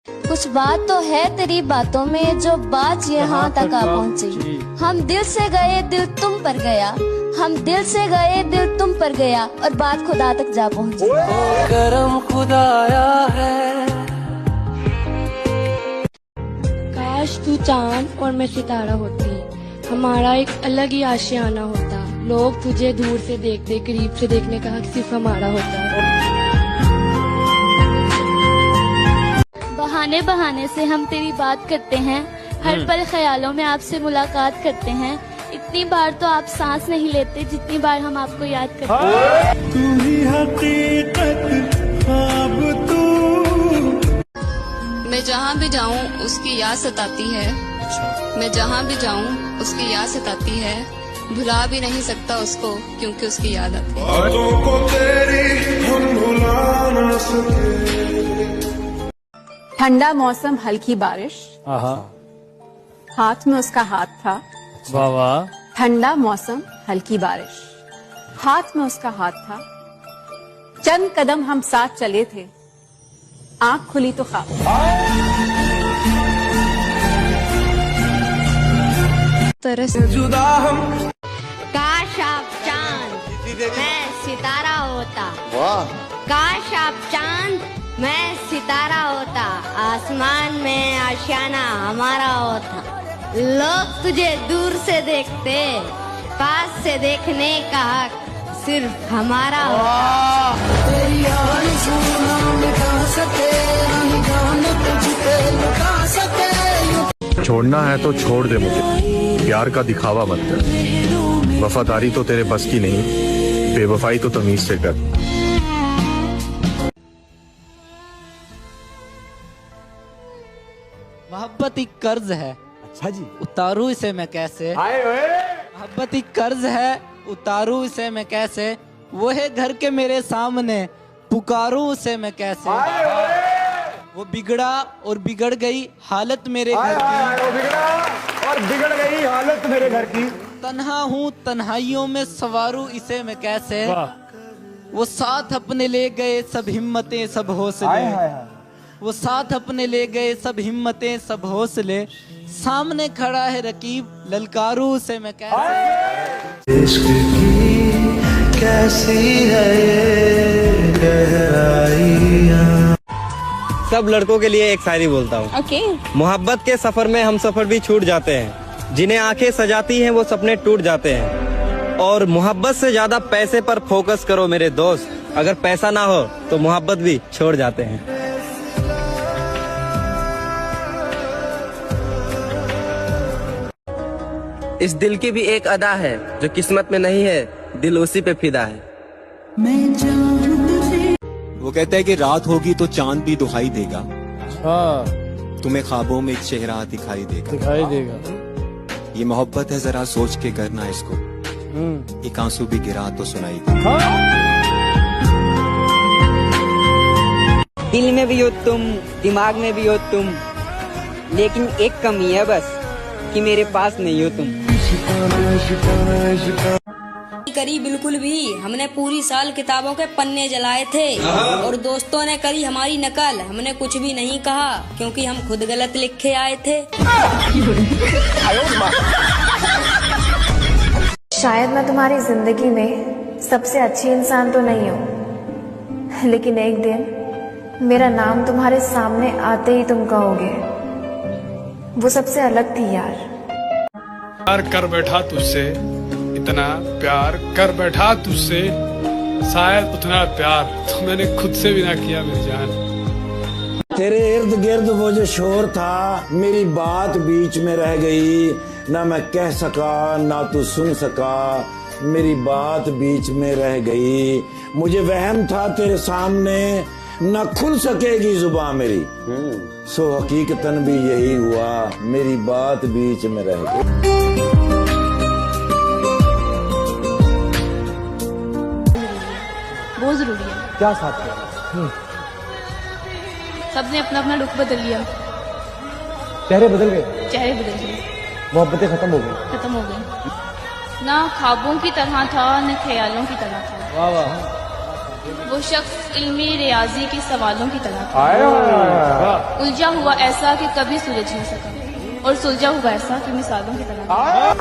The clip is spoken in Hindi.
कुछ बात तो है तेरी बातों में जो बात यहाँ तक आ पहुँची। हम दिल से गए दिल तुम पर गया, हम दिल से गए दिल तुम पर गया और बात खुदा तक जा पहुँची। करम खुदाया है। काश तू चांद और मैं सितारा होती, हमारा एक अलग ही आशियाना होता। लोग तुझे दूर से देखते, करीब से देखने का हक सिर्फ हमारा होता। बहाने बहाने से हम तेरी बात करते हैं, हर पल ख्यालों में आपसे मुलाकात करते हैं। इतनी बार तो आप सांस नहीं लेते जितनी बार हम आपको याद करते हैं। तू ही हकीकत, ख्वाब तू। मैं जहाँ भी जाऊँ उसकी याद सताती है। मैं जहाँ भी जाऊँ उसकी याद सताती है। भुला भी नहीं सकता उसको क्योंकि उसकी याद आती है। बातों को तेरी हम भुला ना सके। ठंडा मौसम, हल्की बारिश, हाथ में उसका हाथ था। वाह वाह। ठंडा मौसम, हल्की बारिश, हाथ में उसका हाथ था। चंद कदम हम साथ चले थे, आंख खुली तो ख्वाब। तरस जुदा हम। काश आप चांद मैं सितारा होता। वाह। काश आप चांद मैं सितारा होता, आसमान में आशियाना हमारा होता। लोग तुझे दूर से देखते, पास से देखने का हक सिर्फ हमारा होता। छोड़ना है तो छोड़ दे मुझे, प्यार का दिखावा मत कर। वफादारी तो तेरे बस की नहीं, बेवफाई तो तमीज से कर। मोहब्बत एक कर्ज है। अच्छा जी। उतारू इसे मैं कैसे। मोहब्बत एक कर्ज है, उतारू इसे मैं कैसे। वो है घर के मेरे सामने, पुकारू उसे मैं कैसे। वो बिगड़ा और बिगड़ गई हालत मेरे घर की। वो बिगड़ा और बिगड़ गई हालत मेरे घर की। तन्हा हूँ तन्हाइयों में सवारू इसे मैं कैसे। वो साथ अपने ले गए सब हिम्मतें सब हौसले। वो साथ अपने ले गए सब हिम्मतें सब हौसले। सामने खड़ा है रकीब, ललकारू से मैं कैसे। इश्क की कैसी है ये गहराइयाँ। सब लड़कों के लिए एक शायरी बोलता हूँ। ओके। मोहब्बत के सफर में हम सफर भी छूट जाते हैं, जिन्हें आंखें सजाती हैं वो सपने टूट जाते हैं। और मोहब्बत से ज्यादा पैसे पर फोकस करो मेरे दोस्त, अगर पैसा ना हो तो मोहब्बत भी छोड़ जाते हैं। इस दिल की भी एक अदा है, जो किस्मत में नहीं है, दिल उसी पे फिदा है। वो कहता है कि रात होगी तो चांद भी दुखाई देगा। तुम्हें ख्वाबों में एक चेहरा दिखाई देगा। ये मोहब्बत है, जरा सोच के करना इसको। एक आंसू भी गिरा तो सुनाई देगा। दिल में भी हो तुम, दिमाग में भी हो तुम, लेकिन एक कमी है बस कि मेरे पास नहीं हो तुम। करी बिल्कुल भी, हमने पूरी साल किताबों के पन्ने जलाए थे और दोस्तों ने करी हमारी नकल। हमने कुछ भी नहीं कहा क्योंकि हम खुद गलत लिख के आए थे। शायद मैं तुम्हारी जिंदगी में सबसे अच्छी इंसान तो नहीं हूँ, लेकिन एक दिन मेरा नाम तुम्हारे सामने आते ही तुम कहोगे वो सबसे अलग थी यार। प्यार कर बैठा तुझसे, इतना प्यार कर बैठा तुझसे, शायद उतना प्यार तो मैंने खुद से भी ना किया मेरी जान। तेरे इर्द गिर्द वो जो शोर था, मेरी बात बीच में रह गई। ना मैं कह सका ना तू सुन सका, मेरी बात बीच में रह गई। मुझे वहम था तेरे सामने न खुल सकेगी जुबान मेरी, सो हकीकतन भी यही हुआ, मेरी बात बीच में रह गई। बहुत जरूरी है। क्या साथ है? सबने अपना अपना लुक बदल लिया। चेहरे बदल गए। चेहरे बदल गए। मोहब्बतें खत्म हो गई। खत्म हो गई। ना ख्वाबों की तरह था न ख्यालों की तरह था। वाह वाह। वो शख्स इल्मी रियाजी के सवालों की तरह था। आए वाह। उलझा हुआ ऐसा कि कभी सुलझ नहीं सका, और सुलझा हुआ ऐसा कि मिसालों की तरह था।